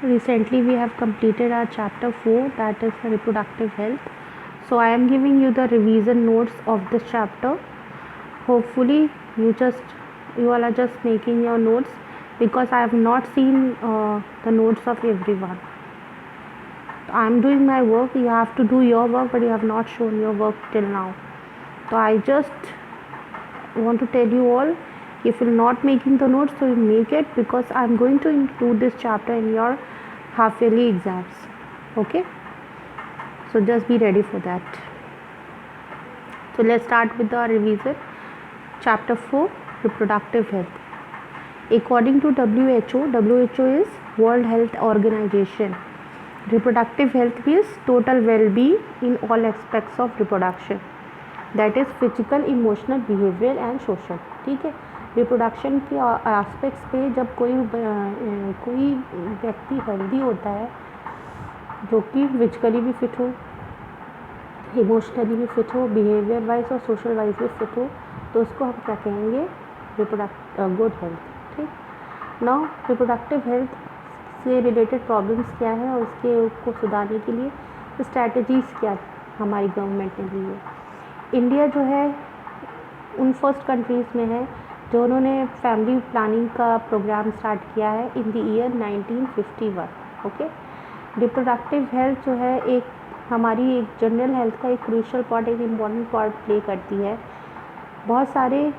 Recently we have completed our chapter 4, that is reproductive health. So I am giving you the revision notes of this chapter. Hopefully you all are just making your notes, because I have not seen the notes of everyone. I am doing my work, you have to do your work, but you have not shown your work till now. So I just want to tell you all, if you're not making the notes, so you make it, because I'm going to include this chapter in your half yearly exams. Okay, so just be ready for that. So let's start with the revision. Chapter 4, reproductive health. According to WHO is World Health Organization. Reproductive health means total well-being in all aspects of reproduction, that is physical, emotional, behaviour and social. ठीक है, reproduction के aspects पे जब कोई व्यक्ति healthy होता है, जो कि फिजिकली भी फिट हो, इमोशनली भी फिट हो, बिहेवियर वाइज और सोशल वाइज भी फिट हो, तो उसको हम क्या कहेंगे, गुड हेल्थ. ठीक. नाउ रिप्रोडक्टिव हेल्थ से रिलेटेड प्रॉब्लम्स क्या है और उसको सुधारने के लिए स्ट्रैटेजीज़ क्या हमारी गवर्नमेंट ने ली है. इंडिया जो है उन फर्स्ट कंट्रीज़ में है जो उन्होंने फैमिली प्लानिंग का प्रोग्राम स्टार्ट किया है in the year 1951. Okay. Reproductive health जो है हमारी एक जनरल हेल्थ का एक क्रूशियल पार्ट, एक इम्पॉर्टेंट पार्ट प्ले करती है. बहुत सारे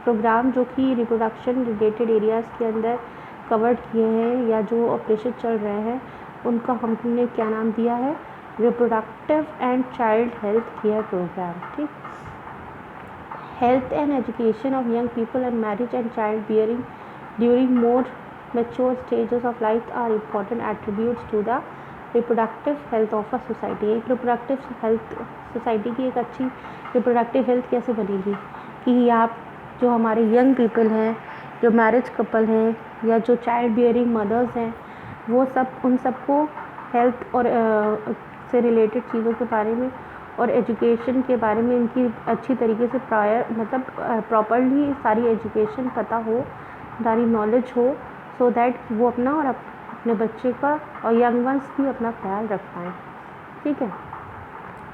प्रोग्राम जो कि रिप्रोडक्शन रिलेटेड एरियाज़ के अंदर कवर्ड किए हैं या जो ऑपरेशन चल रहे हैं, उनका हमने क्या नाम दिया है, reproductive and child health care programme. ठीक. Health and education of young people and marriage and child bearing during more mature stages of life are important attributes to the reproductive health of a society. एक reproductive health society की एक अच्छी reproductive health कैसे बनेगी कि आप जो हमारे यंग पीपल हैं, जो मैरिज कपल हैं या जो चाइल्ड बियरिंग मदर्स हैं, वो सब उन सबको हेल्थ और से रिलेटेड चीज़ों के बारे में और एजुकेशन के बारे में इनकी अच्छी तरीके से प्रॉपरली सारी एजुकेशन पता हो, सारी नॉलेज हो, सो दैट वो अपना और अपने बच्चे का और यंग वंस भी अपना ख्याल रख पाएँ. ठीक है.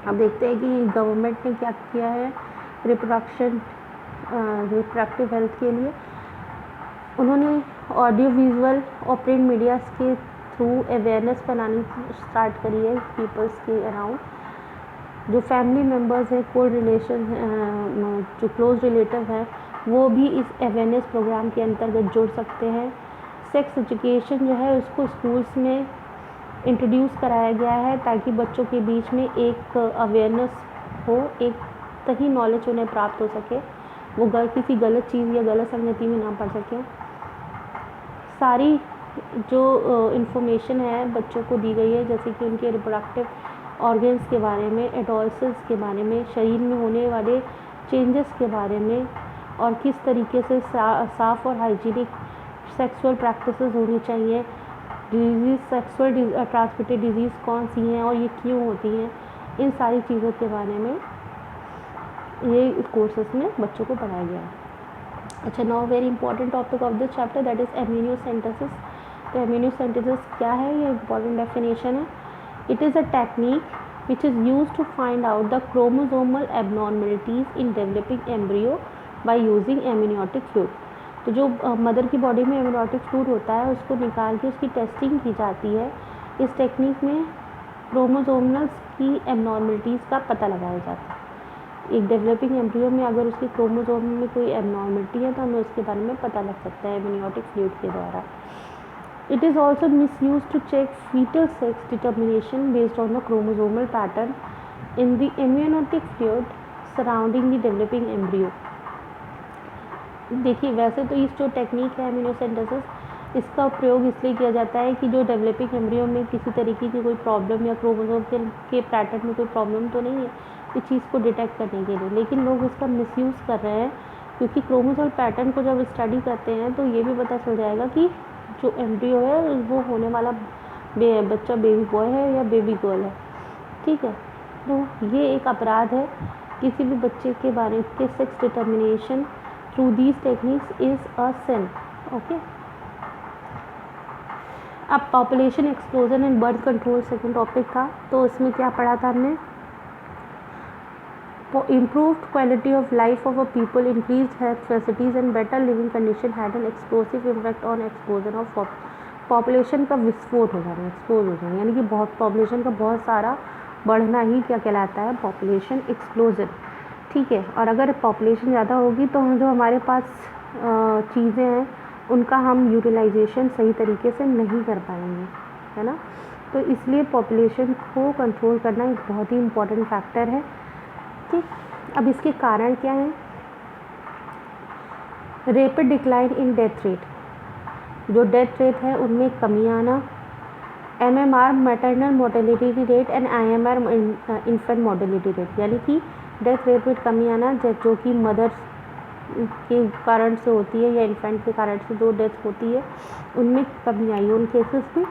अब देखते हैं कि गवर्नमेंट ने क्या किया है रिप्रोडक्टिव हेल्थ के लिए. उन्होंने ऑडियो विजुअल और प्रिंट मीडियाज़ के थ्रू अवेयरनेस फैलानी स्टार्ट करी है पीपल्स के अराउंड. जो फैमिली मेम्बर्स हैं, कोल्ड रिलेशन जो क्लोज रिलेटिव हैं, वो भी इस अवेयरनेस प्रोग्राम के अंतर्गत जुड़ सकते हैं. सेक्स एजुकेशन जो है उसको स्कूल्स में इंट्रोड्यूस कराया गया है ताकि बच्चों के बीच में एक अवेयरनेस हो, एक सही नॉलेज उन्हें प्राप्त हो सके, वो किसी गलत चीज़ या गलत संगति में ना पड़ सकें. सारी जो इन्फॉर्मेशन है बच्चों को दी गई है, जैसे कि उनके रिप्रोडक्टिव ऑर्गन्स के बारे में, एडोलसेंस के बारे में, शरीर में होने वाले चेंजेस के बारे में, और किस तरीके से साफ़ और हाइजीनिक सेक्सुअल प्रैक्टिसेस होनी चाहिए, डिजीज़ सेक्सुअल ट्रांसमिटेड डिजीज़ कौन सी हैं और ये क्यों होती हैं, इन सारी चीज़ों के बारे में ये कोर्सेस में बच्चों को पढ़ाया गया है. अच्छा, now very important topic of this chapter, that is amniocentesis. तो एम्नियोसेंटेसिस क्या है, ये इंपॉर्टेंट डेफिनेशन है. It is a technique which is used to find out the chromosomal abnormalities in developing embryo by using amniotic fluid. तो जो mother की body में amniotic fluid होता है, उसको निकाल के उसकी टेस्टिंग की जाती है. इस टेक्निक में क्रोमोसोमल्स की एबनॉर्मलिटीज़ का पता लगाया जाता है. एक डेवलपिंग एम्ब्रियो में अगर उसके क्रोमोसोम में कोई एबनॉर्मलिटी है तो हमें उसके बारे में पता लग सकता है एमनियोटिक फ्लूइड के द्वारा. It is also misused to check fetal sex determination based on the chromosomal pattern in the amniotic fluid surrounding the developing embryo. देखिए, वैसे तो इस जो टेक्निक है एम्नियोसेंटेसिस, इसका प्रयोग इसलिए किया जाता है कि जो डेवलपिंग एम्ब्रियो में किसी तरीके की कोई प्रॉब्लम या क्रोमोसोम के पैटर्न में कोई प्रॉब्लम तो नहीं है, इस चीज़ को डिटेक्ट करने के लिए. लेकिन लोग इसका मिसयूज़ कर रहे हैं, क्योंकि क्रोमोसोम पैटर्न को जब स्टडी करते हैं तो ये भी पता चल जाएगा कि जो एम्ब्रियो है वो होने वाला बच्चा बेबी बॉय है या बेबी गर्ल है. ठीक है. तो ये एक अपराध है. किसी भी बच्चे के बारे के sex determination through these techniques is a sin. Okay. अब population explosion and birth control second topic था, तो इसमें क्या पढ़ा था हमने? Improved quality of life of a people, increased health facilities and better living condition had an explosive impact on explosion of population का विस्फोट हो जाना, एक्सप्लोज हो जाना, यानी कि बहुत पॉपुलेशन का बहुत सारा बढ़ना ही क्या कहलाता है? Population explosion. ठीक है, और अगर पॉपुलेशन ज़्यादा होगी तो जो हमारे पास चीज़ें हैं उनका हम यूटिलाइजेशन सही तरीके से नहीं कर पाएंगे, है ना। तो इसलिए पॉपुलेशन को कंट्रोल करना एक बहुत ही इम्पोर्टेंट फैक्टर है। ठीक, अब इसके कारण क्या हैं? Rapid decline in death rate, जो डेथ रेट है उनमें कमी आना, MMR maternal mortality rate and IMR infant mortality rate, यानी कि डेथ रेट में कमी आना जो कि मदर के कारण से होती है या इन्फेंट के कारण से जो डेथ होती है उनमें कमी आई उन केसेस में।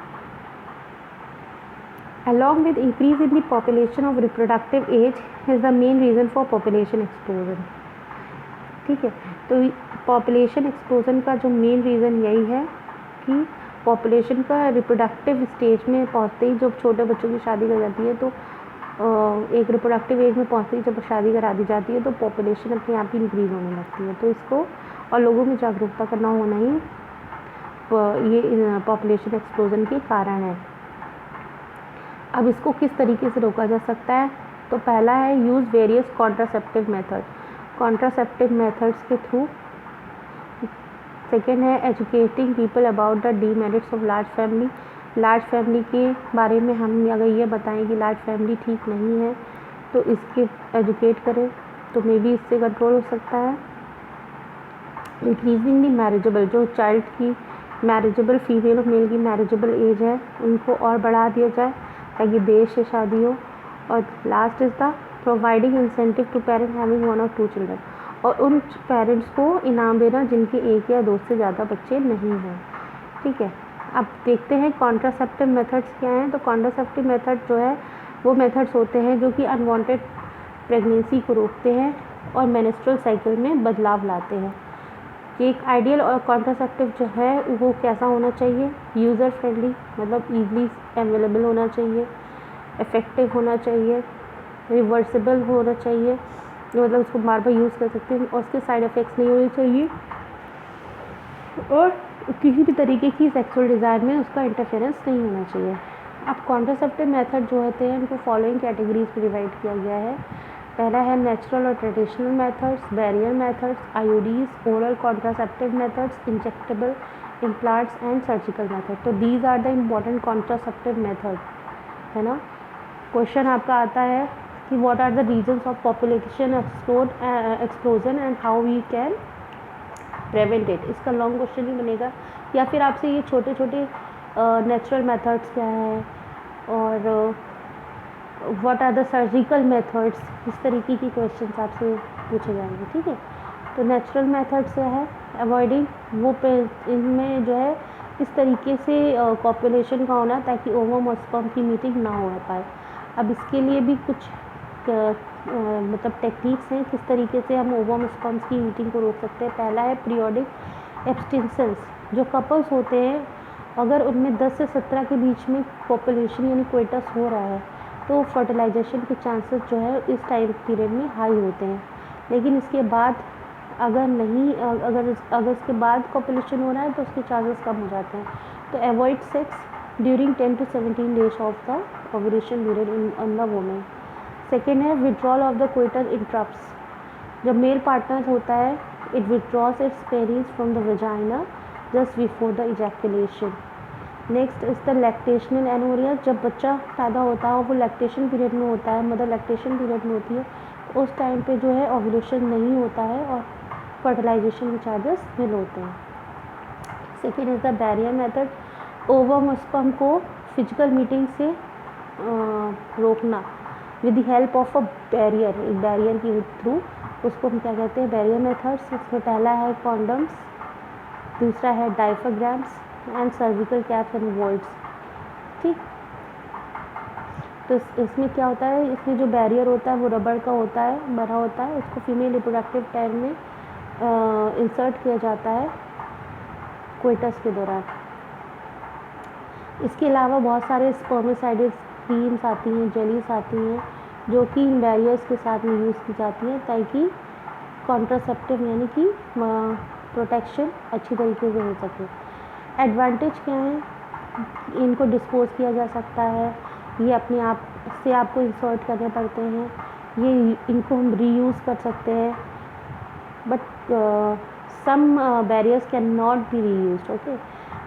Along with increase in the population of reproductive age is the main reason for population explosion। ठीक है, तो पॉपुलेशन एक्सप्लोजन का जो मेन रीज़न यही है कि पॉपुलेशन का रिप्रोडक्टिव स्टेज में पहुंचते ही जब छोटे बच्चों की शादी कर जाती है तो एक रिप्रोडक्टिव एज में पहुंचते ही जब शादी करा दी जाती है तो पॉपुलेशन अपने आप ही इंक्रीज़ होने लगती है। तो इसको और लोगों में जागरूकता करना होना ही ये पॉपुलेशन एक्सप्लोजन के कारण है। अब इसको किस तरीके से रोका जा सकता है? तो पहला है use various contraceptive method, contraceptive methods के थ्रू। सेकेंड है educating people about the demerits of large family, large family के बारे में हम अगर ये बताएं कि लार्ज फैमिली ठीक नहीं है तो इसके एजुकेट करें तो मे बी इससे कंट्रोल हो सकता है। इंक्रीजिंग दी मैरिजेबल, जो चाइल्ड की मैरिजेबल फीमेल और मेल की मैरिजेबल एज है उनको और बढ़ा दिया जाए ताकि देर से शादी हो। और last is the providing incentive to parents having 1 or 2 children, और उन पेरेंट्स को इनाम देना जिनके एक या 2 से ज़्यादा बच्चे नहीं हैं। ठीक है, अब देखते हैं कॉन्ट्रासेप्टिव मेथड्स क्या हैं। तो कॉन्ट्रासेप्टिव मेथड जो है वो मेथड्स होते हैं जो कि अनवांटेड प्रेगनेंसी को रोकते हैं और मेंस्ट्रुअल साइकिल में बदलाव लाते हैं। एक आइडियल और कॉन्ट्रासेप्टिव जो है वो कैसा होना चाहिए? यूज़र फ्रेंडली, मतलब ईजली अवेलेबल होना चाहिए, इफ़ेक्टिव होना चाहिए, रिवर्सिबल होना चाहिए, मतलब उसको बार बार यूज़ कर सकते हैं और उसके साइड इफ़ेक्ट्स नहीं होने चाहिए और किसी भी तरीके की सेक्सुअल डिज़ायर में उसका इंटरफेरेंस नहीं होना चाहिए। अब कॉन्ट्रासेप्टिव मेथड जो होते हैं उनको फॉलोइंग कैटेगरीज में डिवाइड किया गया है। पहला है नेचुरल और traditional methods, barrier methods, IUDs, oral contraceptive methods, injectable implants and surgical method. तो these are the important contraceptive method, है ना। क्वेश्चन आपका आता है कि what are the reasons of population explosion and how we can prevent it. इसका long question ही बनेगा, या फिर आपसे ये छोटे छोटे नेचुरल मेथड्स क्या है और what are the surgical methods, इस तरीके की क्वेश्चंस आपसे पूछे जाएंगे। ठीक है, तो नेचुरल मेथड्स क्या है? अवॉइडिंग, वो इनमें जो है इस तरीके से पॉपुलेशन का होना ताकि ओवम और स्पर्म की मीटिंग ना हो पाए। अब इसके लिए भी कुछ मतलब टेक्निक्स हैं किस तरीके से हम ओवम स्पर्म्स की मीटिंग को रोक सकते हैं। पहला है पीरियोडिक एब्सटेंसेंस, जो कपल्स होते हैं अगर उनमें 10 से 17 के बीच में पॉपुलेशन यानी कोइटस हो रहा है तो फर्टिलाइजेशन के चांसेस जो है इस टाइम पीरियड में हाई होते हैं। लेकिन इसके बाद अगर नहीं अगर इसके बाद पॉपुलेशन हो रहा है तो उसके चांसेस कम हो जाते हैं। तो avoid sex during 10 to 17 days of the ovulation period in the women. Second है withdrawal of the coitus interrupts, जब मेल पार्टनर होता है it withdraws its penis from the vagina just before the ejaculation. Next is the lactational amenorrhea, जब बच्चा पैदा होता है वो लैक्टेशन पीरियड में होता है, मदर लैक्टेशन पीरियड में होती है, उस टाइम पे जो है ओव्यूलेशन नहीं होता है और फर्टिलाइजेशन के चार्जेस नील होते हैं। Second is the barrier method, ovum sperm को फिजिकल मीटिंग से रोकना with the help of a barrier, एक बैरियर के थ्रू, उसको हम क्या कहते हैं? Barrier methods. इसमें पहला है कॉन्डम्स, दूसरा है डायफ्राग्राम्स एंड सर्विकल कैप्स एंड वॉल्ड्स। ठीक, तो इसमें क्या होता है? इसमें जो बैरियर होता है वो रबर का होता है, बना होता है, उसको फीमेल रिप्रोडक्टिव टाइम में इंसर्ट किया जाता है कोइटस के दौरान। इसके अलावा बहुत सारे स्पर्मिसाइडेड क्रीम्स आती हैं, जेलीस आती हैं, जो कि इन बैरियर्स के साथ में यूज़ की जाती हैं ताकि कॉन्ट्रासेप्टिव यानी कि प्रोटेक्शन अच्छी तरीके से हो सके। एडवांटेज क्या है, इनको डिस्पोज किया जा सकता है, ये अपने आप से आपको इंसर्ट करने पड़ते हैं, ये इनको हम रीयूज़ कर सकते हैं, but some barriers can not be reused. Okay,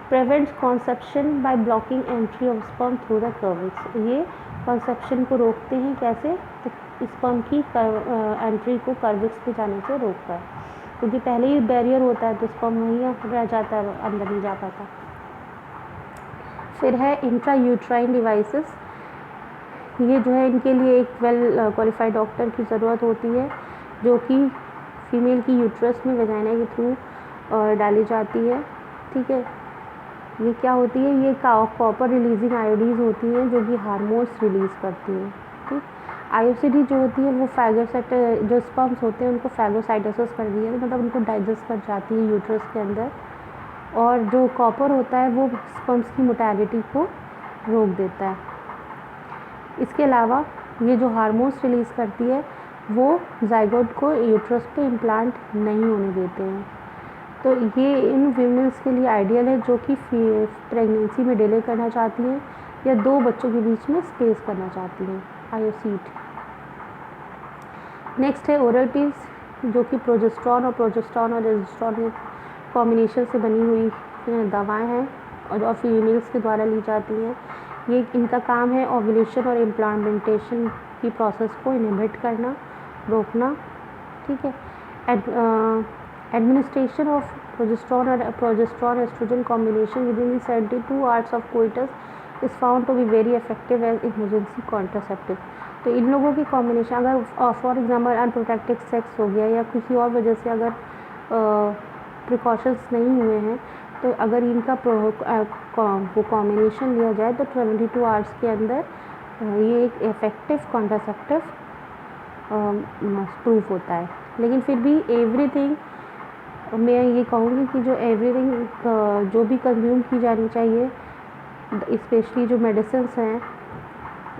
prevents conception by blocking entry of sperm through the cervix. ये कॉन्सेप्शन को रोकते हैं कैसे, तो स्पर्म की एंट्री को कर्विक्स पे जाने से रोकता है, क्योंकि पहले ही बैरियर होता है तो स्पर्म वहीं रह जाता है, अंदर नहीं जा पाता। फिर है इंट्रा यूट्राइन डिवाइसेस। ये जो है इनके लिए एक वेल क्वालिफाइड डॉक्टर की ज़रूरत होती है, जो कि फीमेल की यूट्रस में वजाइना के थ्रू डाली जाती है। ठीक है, ये क्या होती है, ये कॉपर रिलीजिंग आयोडीज होती हैं जो कि हार्मोन्स रिलीज़ करती हैं। ठीक, आईओसीडी जो होती है वो फैगोसाइट, जो स्पर्म्स होते हैं उनको फैगोसाइटोसिस कर दिया, मतलब उनको डाइजेस्ट कर जाती है यूट्रस के अंदर, और जो कॉपर होता है वो स्पर्म्स की मोटालिटी को रोक देता है। इसके अलावा ये जो हार्मोन्स रिलीज़ करती है वो जाइगोट को यूट्रस पे इम्प्लांट नहीं होने देते हैं। तो ये इन वीमेंस के लिए आइडियल है जो कि प्रेगनेंसी में डिले करना चाहती हैं या 2 बच्चों के बीच में स्पेस करना चाहती हैं, आयोसीट। नेक्स्ट है ओरल पिल्स, जो कि प्रोजेस्टेरॉन और रेजिस्ट्रॉन के कॉम्बिनेशन से बनी हुई दवाएं हैं और फीमेल्स के द्वारा ली जाती हैं। ये इनका काम है ओव्यूलेशन और इम्प्लांटेशन की प्रोसेस को इनहिबिट करना, रोकना। ठीक है, administration of progesterone estrogen combination within the 72 hours of coitus is found to be very effective as emergency contraceptive। तो इन लोगों की कॉम्बिनेशन अगर फॉर एग्जांपल अनप्रोटेक्टेड सेक्स हो गया या किसी और वजह से अगर प्रिकॉशंस नहीं हुए हैं, तो अगर इनका वो कॉम्बिनेशन लिया जाए तो 72 आवर्स के अंदर ये एक इफेक्टिव कॉन्ट्रासेप्टिव प्रूफ होता है। लेकिन फिर भी एवरीथिंग, मैं ये कहूँगी कि जो एवरीथिंग जो भी कंज्यूम की जानी चाहिए, स्पेशली जो मेडिसिन्स हैं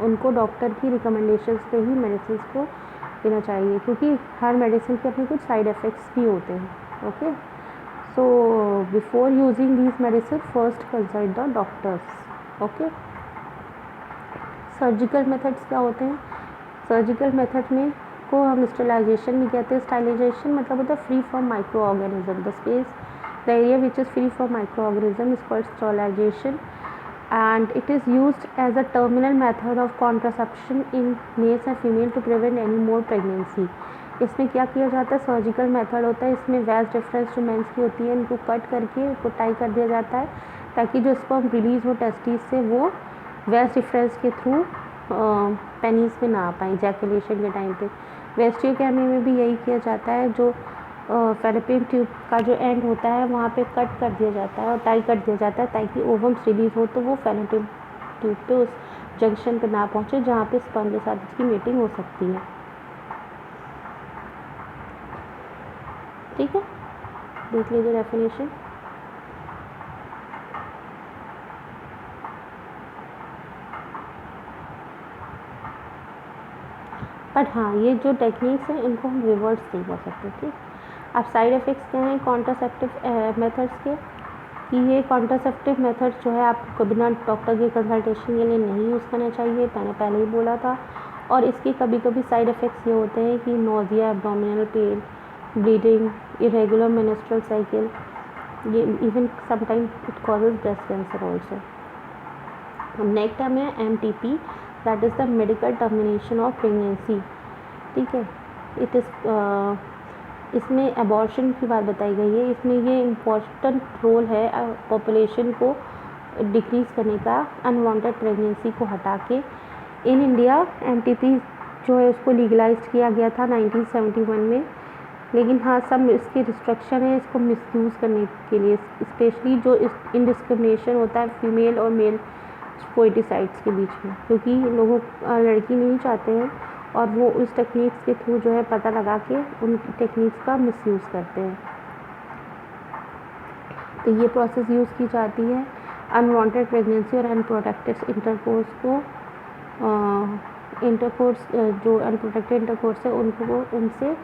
उनको डॉक्टर की रिकमेंडेशंस पे ही मेडिसिन को लेना चाहिए, क्योंकि हर मेडिसिन के अपने कुछ साइड इफ़ेक्ट्स भी होते हैं। Okay, so before using these medicine first consult the doctors. Okay, surgical methods क्या होते हैं, सर्जिकल मेथड में को हम स्टेलाइजेशन भी कहते हैं। स्टेलाइजेशन मतलब होता है free from micro organism, the area which is free from micro organism is called sterilisation, and it is used as a terminal method of contraception in males and female to prevent any more pregnancy। इसमें क्या किया जाता है, surgical method होता है, इसमें वैज difference जो mains की होती है इनको कट करके उसको टाई कर दिया जाता है ताकि जो स्पर्म रिलीज हो टेस्टिस से वो वैज डिफरेंस के थ्रू पेनिस में ना आ पाए इजैकुलेशन के टाइम पे। वेस्टियोकैमी में भी यही किया जाता है, जो फेलोपियन ट्यूब का जो एंड होता है वहाँ पे कट कर दिया जाता है और टाई कर दिया जाता है ताकि ओवम्स रिलीज हो तो वो फेलोपियन ट्यूब पे उस जंक्शन पे ना पहुँचे जहाँ पे स्पर्म के साथ इसकी मीटिंग हो सकती है। ठीक है, देख लीजिए डेफिनेशन। बट हाँ, ये जो टेक्निक्स हैं इनको हम रिवर्स नहीं कर सकते। ठीक, अब साइड इफ़ेक्ट्स क्या हैं कॉन्ट्रासेप्टिव मेथड्स के, कि ये कॉन्ट्रासेप्टिव मेथड्स जो है आपको बिना डॉक्टर के कंसल्टेशन के लिए नहीं यूज़ करना चाहिए, मैंने पहले ही बोला था। और इसके कभी कभी साइड इफ़ेक्ट्स ये होते हैं कि nausea, abdominal pain, bleeding, irregular menstrual cycle, ये even sometime it causes breast cancer also. Next term है MTP, that is the medical termination of pregnancy. ठीक है, इट इज़ इसमें अबॉर्शन की बात बताई गई है, इसमें ये इम्पोर्टेंट रोल है पॉपुलेशन को डिक्रीज़ करने का, अनवांटेड प्रेगनेंसी को हटा के। इन इंडिया MTP जो है उसको लीगलाइज किया गया था 1971 में, लेकिन हाँ सब इसकी रिस्ट्रिक्शन है इसको मिसयूज़ करने के लिए, स्पेशली जो इनडिस्क्रिमिनेशन होता है फीमेल और मेल स्पोइटिसाइड्स के बीच में, क्योंकि लोगों लड़की नहीं चाहते हैं और वो उस टेक्निक्स के थ्रू जो है पता लगा के उन टेक्निक्स का मिसयूज़ करते हैं। तो ये प्रोसेस यूज़ की जाती है अनवांटेड प्रेगनेंसी और अनप्रोटेक्टेड इंटरकोर्स को जो अनप्रोटेक्टेड इंटरकोर्स है उनको उनसे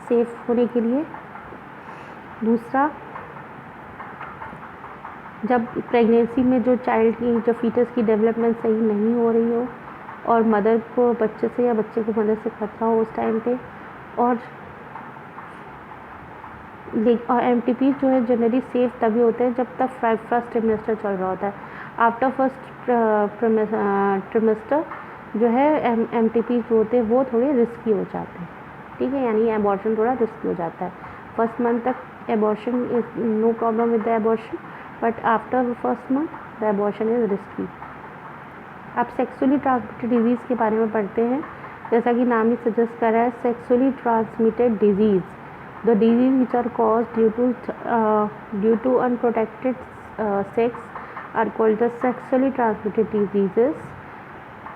सेफ होने के लिए। दूसरा, जब प्रेगनेंसी में जो चाइल्ड की जो फीटस की डेवलपमेंट सही नहीं हो रही हो और मदर को बच्चे से या बच्चे को मदर से खतरा हो उस टाइम पे। और एमटीपी जो है जनरली सेफ तभी होते हैं जब तक फर्स्ट ट्रिमेस्टर चल रहा होता है। आफ्टर फर्स्ट ट्रिमेस्टर जो है एमटीपी जो होते हैं वो थोड़े रिस्की हो जाते हैं, ठीक है, यानी एबॉर्शन थोड़ा रिस्की हो जाता है। फर्स्ट मंथ तक abortion is no problem with the abortion, but after first month the abortion is risky. अब सेक्सुअली ट्रांसमिटेड डिजीज़ के बारे में पढ़ते हैं। जैसा कि नाम ही सजेस्ट कर रहा है, sexually transmitted disease, the disease which are cause due to unprotected sex are called the sexually transmitted diseases,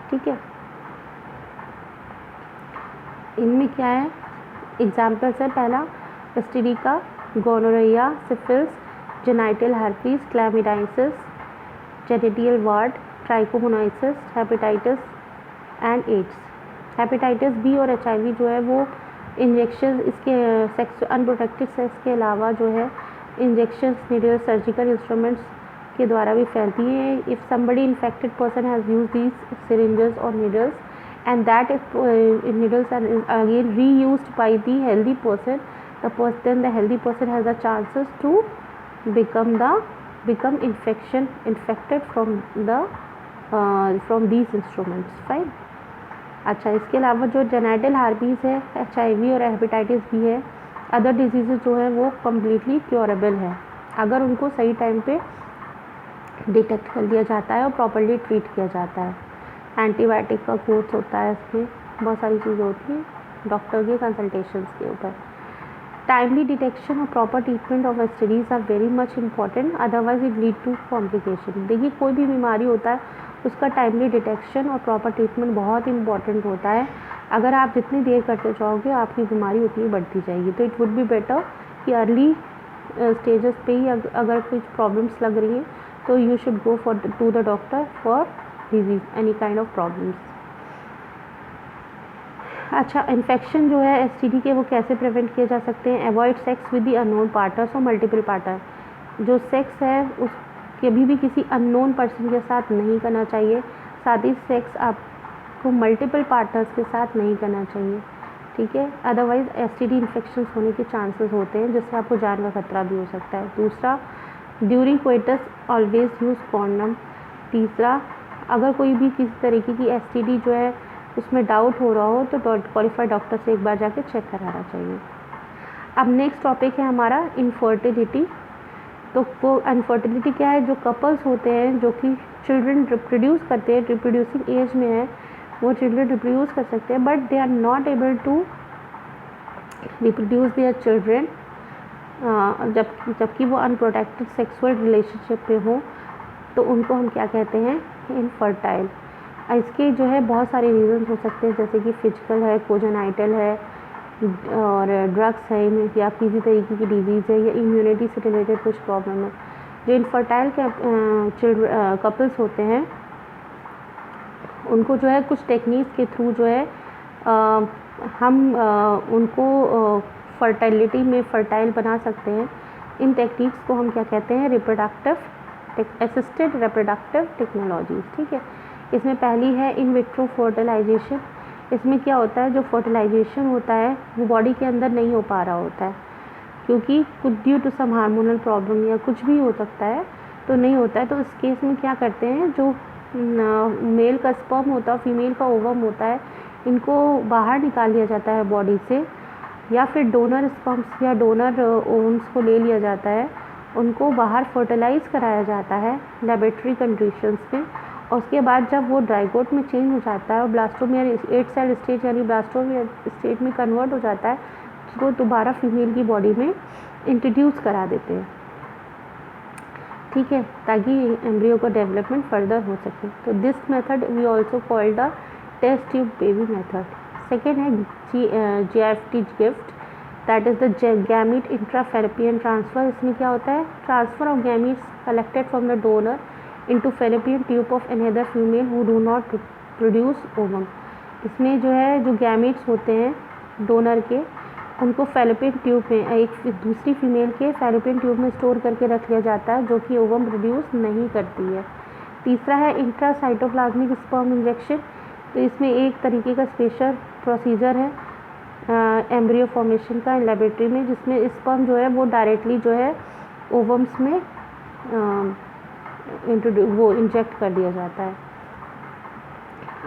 ठीक है। इनमें क्या है, एग्जाम्पल्स है। पहला एसटीडी का gonorrhoea, syphilis, genital herpes, chlamydiasis, genital warts, trichomoniasis, hepatitis and AIDS. Hepatitis B और HIV जो है वो इंजेक्शन, इसके सेक्स अनप्रोटेक्टेड सेक्स के अलावा जो है इंजेक्शन, नीडल, सर्जिकल इंस्ट्रूमेंट्स के द्वारा भी फैलती है। If somebody infected person has use these syringes और needles and that if needles are again reused by the healthy person, then the healthy person has the chances to become infected from these instruments, fine। अच्छा, इसके अलावा जो genital हार्पीज़ है, HIV और hepatitis भी है, other disease जो है वो कम्प्लीटली क्योरेबल है अगर उनको सही टाइम पे डिटेक्ट कर दिया जाता है और प्रॉपर्ली ट्रीट किया जाता है। एंटीबायोटिक का कोर्स होता है, इसमें बहुत सारी चीज़ें होती हैं डॉक्टर के कंसल्टेशंस के ऊपर। टाइमली डिटेक्शन और proper treatment of STDs are very much important, otherwise it lead to complication. देखिए, कोई भी बीमारी होता है उसका टाइमली डिटेक्शन और प्रॉपर ट्रीटमेंट बहुत इंपॉर्टेंट होता है। अगर आप जितनी देर करते जाओगे आपकी बीमारी उतनी बढ़ती जाएगी। तो इट वुड बी बेटर कि अर्ली स्टेजेस पे ही अगर कुछ प्रॉब्लम्स लग रही हैं तो you should go to the doctor for disease, any kind of problems. अच्छा, इन्फेक्शन जो है एसटीडी के वो कैसे प्रिवेंट किए जा सकते हैं। Avoid sex with the unknown partners और मल्टीपल पार्टनर। जो सेक्स है उस कभी भी किसी अननोन पर्सन के साथ नहीं करना चाहिए। साथ ही सेक्स आपको मल्टीपल पार्टनर्स के साथ नहीं करना चाहिए, ठीक है, अदरवाइज एसटीडी इन्फेक्शन होने के चांसेस होते हैं जिससे आपको जान का खतरा भी हो सकता है। दूसरा, during coitus always use condom. तीसरा, अगर कोई भी किसी तरीके की एसटीडी जो है उसमें डाउट हो रहा हो तो क्वालिफाइड डॉक्टर से एक बार जाके चेक कराना चाहिए। अब नेक्स्ट टॉपिक है हमारा इनफर्टिलिटी। तो वो इनफर्टिलिटी क्या है, जो कपल्स होते हैं जो कि चिल्ड्रन रिप्रोड्यूस करते हैं, रिप्रोड्यूसिंग एज में है, वो चिल्ड्रन रिप्रोड्यूस कर सकते हैं but they are not able to reproduce their children, जबकि वो अनप्रोटेक्टेड सेक्सुअल रिलेशनशिप में हो, तो उनको हम क्या कहते हैं, इनफर्टाइल। इसके जो है बहुत सारे रीज़न्स हो सकते हैं, जैसे कि फिजिकल है, कोजेनाइटल है और ड्रग्स है या किसी तरीके की डिजीज़ है या इम्यूनिटी से रिलेटेड कुछ प्रॉब्लम है। जो इनफर्टाइल कपल्स होते हैं उनको जो है कुछ टेक्निक्स के थ्रू जो है हम उनको फर्टिलिटी में फर्टाइल बना सकते हैं। इन टेक्निक्स को हम क्या कहते हैं, असिस्टेड रिप्रोडक्टिव टेक्नोलॉजीज़, ठीक है। इसमें पहली है इन विट्रो फर्टिलाइजेशन। इसमें क्या होता है, जो फर्टिलाइजेशन होता है वो बॉडी के अंदर नहीं हो पा रहा होता है क्योंकि कुछ due to some hormonal problem या कुछ भी हो सकता है तो नहीं होता है। तो इस केस में क्या करते हैं, जो मेल का स्पर्म होता है, फीमेल का ओवम होता है, इनको बाहर निकाल लिया जाता है बॉडी से, या फिर डोनर स्पर्म्स या डोनर ओवम्स को ले लिया जाता है, उनको बाहर फर्टिलाइज़ कराया जाता है लेबोरेटरी कंडीशंस में। और उसके बाद जब वो ड्राइगोट में चेंज हो जाता है और ब्लास्टोमियर 8 सेल स्टेज यानी ब्लास्टोमियर स्टेज में कन्वर्ट हो जाता है, उसको दोबारा फीमेल की बॉडी में इंट्रोड्यूस करा देते हैं, ठीक है, ताकि एम्ब्रियो का डेवलपमेंट फर्दर हो सके। तो this method we also called the test tube baby method. Second है GFT gift, that is the gamete intrafallopian transfer. इसमें क्या होता है, transfer of gametes collected from the donor into fallopian tube of another female who do not produce ovum। इसमें जो है जो gametes होते हैं डोनर के, उनको फैलोपियन ट्यूब में एक दूसरी फीमेल के फैलोपियन ट्यूब में स्टोर करके रख लिया जाता है, जो कि ओवम प्रोड्यूस नहीं करती है। तीसरा है इंट्रासाइटोप्लाज्मिक स्पर्म इंजेक्शन। तो इसमें एक तरीके का स्पेशल प्रोसीजर है एम्ब्रियो फॉर्मेशन का लेबोरेटरी में, जिसमें स्पर्म जो है वो डायरेक्टली जो है ओवम्स में वो इंजेक्ट कर दिया जाता है।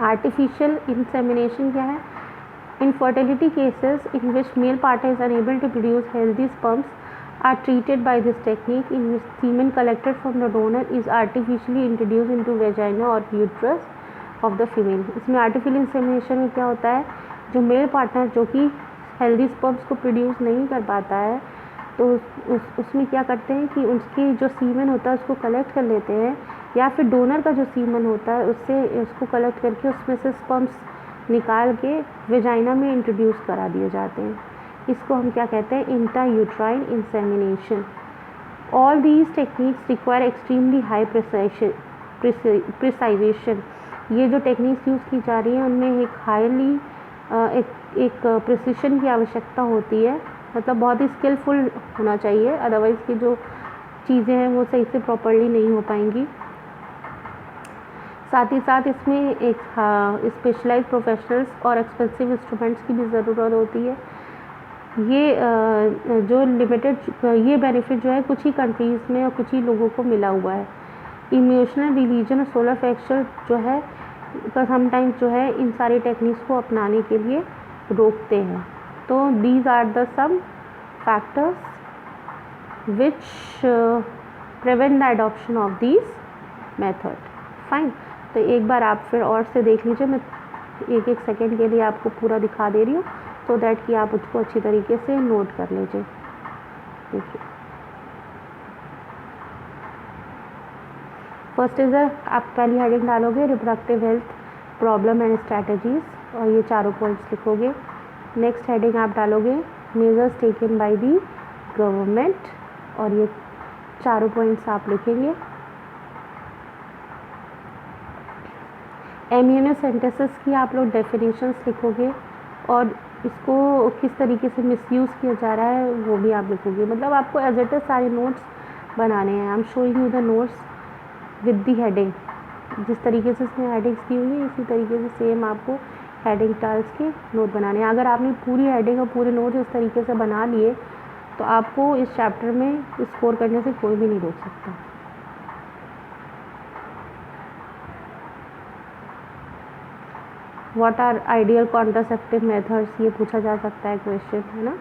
आर्टिफिशियल इंसेमिनेशन क्या है? Infertility cases in which male partner is unable to produce healthy sperms are treated by this technique, in which semen collected from the donor is artificially introduced into vagina or uterus of the female। इसमें artificial insemination में क्या होता है, जो male partner जो कि healthy sperms को produce नहीं कर पाता है, तो उसमें क्या करते हैं कि उसकी जो सीमन होता है उसको कलेक्ट कर लेते हैं, या फिर डोनर का जो सीमन होता है उससे उसको कलेक्ट करके उसमें से स्पर्म्स निकाल के वेजाइना में इंट्रोड्यूस करा दिए जाते हैं। इसको हम क्या कहते हैं? Intrauterine insemination. All these techniques require extremely high precisation. ये जो टेक्निक्स यूज़ की जा रही हैं उनमें एक हाईली एक प्रिसिशन की आवश्यकता होती है, मतलब बहुत ही स्किलफुल होना चाहिए, अदरवाइज़ की जो चीज़ें हैं वो सही से प्रॉपरली नहीं हो पाएंगी। साथ ही साथ इसमें एक स्पेशलाइज प्रोफेशनल्स और एक्सपेंसिव इंस्ट्रूमेंट्स की भी ज़रूरत होती है। ये जो लिमिटेड ये बेनिफिट जो है कुछ ही कंट्रीज़ में और कुछ ही लोगों को मिला हुआ है। इमोशनल रिलीजन और सोलर फैक्चर जो है समटाइम्स जो है इन सारी टेक्निक्स को अपनाने के लिए रोकते हैं। तो these are the some factors which prevent the adoption of these method. Fine. तो एक बार आप फिर और से देख लीजिए, मैं एक एक सेकेंड के लिए आपको पूरा दिखा दे रही हूँ, तो दैट कि आप उसको अच्छी तरीके से नोट कर लीजिए। देखिए फर्स्ट इज आप पहली हेडिंग डालोगे reproductive health problem and strategies, और ये चारों पॉइंट्स लिखोगे। नेक्स्ट हेडिंग आप डालोगे measures taken by the government, और ये चारों पॉइंट्स आप लिखेंगे। एम्यूनोसेंटेसिस की आप लोग डेफिनेशंस लिखोगे, और इसको किस तरीके से मिसयूज़ किया जा रहा है वो भी आप लिखोगे। मतलब आपको एज इट इज़ सारे नोट्स बनाने हैं। I am showing you the notes with the heading. जिस तरीके से इसमें हेडिंग्स दी हुई है इसी तरीके से सेम आपको हेडिंग टाइल्स के नोट बनाने हैं। अगर आपने पूरी हेडिंग और पूरे नोट इस तरीके से बना लिए तो आपको इस चैप्टर में स्कोर करने से कोई भी नहीं रोक सकता। What are ideal contraceptive methods, ये पूछा जा सकता है क्वेश्चन, है ना।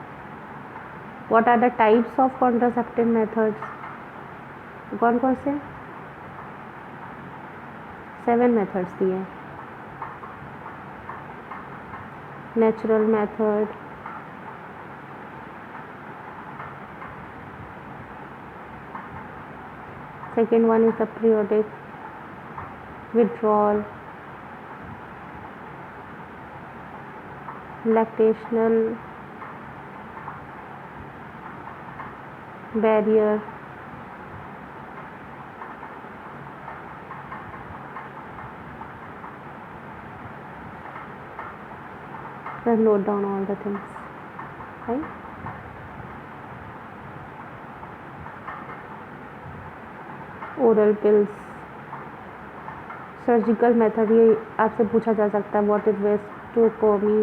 What are the types of contraceptive methods, कौन कौन से? 7 मेथड्स दिए हैं। Natural method, second one is the periodic withdrawal, lactational barrier, just note down all the things, right? Oral pills, surgical method, ये आपसे पूछा जा सकता है। What is vasectomy,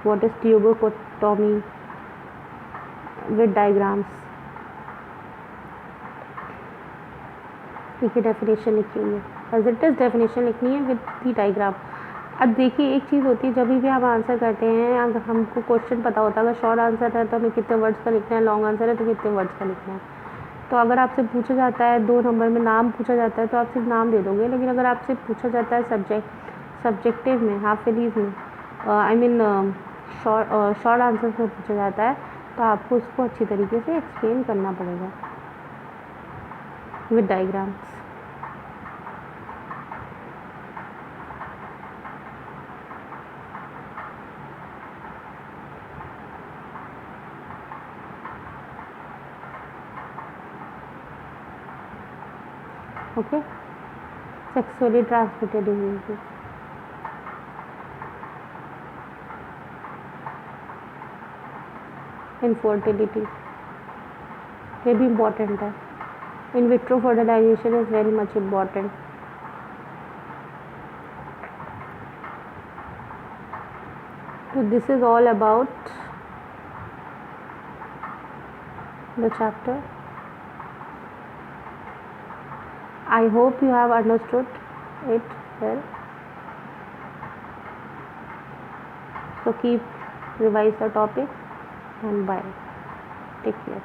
what is tubectomy, with diagrams. ठीक है, डेफिनेशन लिखी हुई है, एज इट इज डेफिनेशन लिखनी है विद दी डायग्राम। अब देखिए एक चीज़ होती है, जब भी हम आंसर करते हैं, अगर हमको क्वेश्चन पता होता है, अगर शॉर्ट आंसर है तो हमें कितने वर्ड्स का लिखना है, लॉन्ग आंसर है तो कितने वर्ड्स का लिखना है। तो अगर आपसे पूछा जाता है 2 नंबर में नाम पूछा जाता है तो आप सिर्फ नाम दे दोगे, लेकिन अगर आपसे पूछा जाता है सब्जेक्टिव में, हाफ फिलीज में, आई मीन शॉर्ट आंसर में पूछा जाता है, तो आपको उसको अच्छी तरीके से एक्सप्लेन करना पड़ेगा with diagrams. Okay, sexually transmitted diseases. Infertility, ये भी इम्पॉर्टेंट है. In vitro fertilisation is very much important. So this is all about the chapter. I hope you have understood it well. So keep revise the topic and bye. Take care.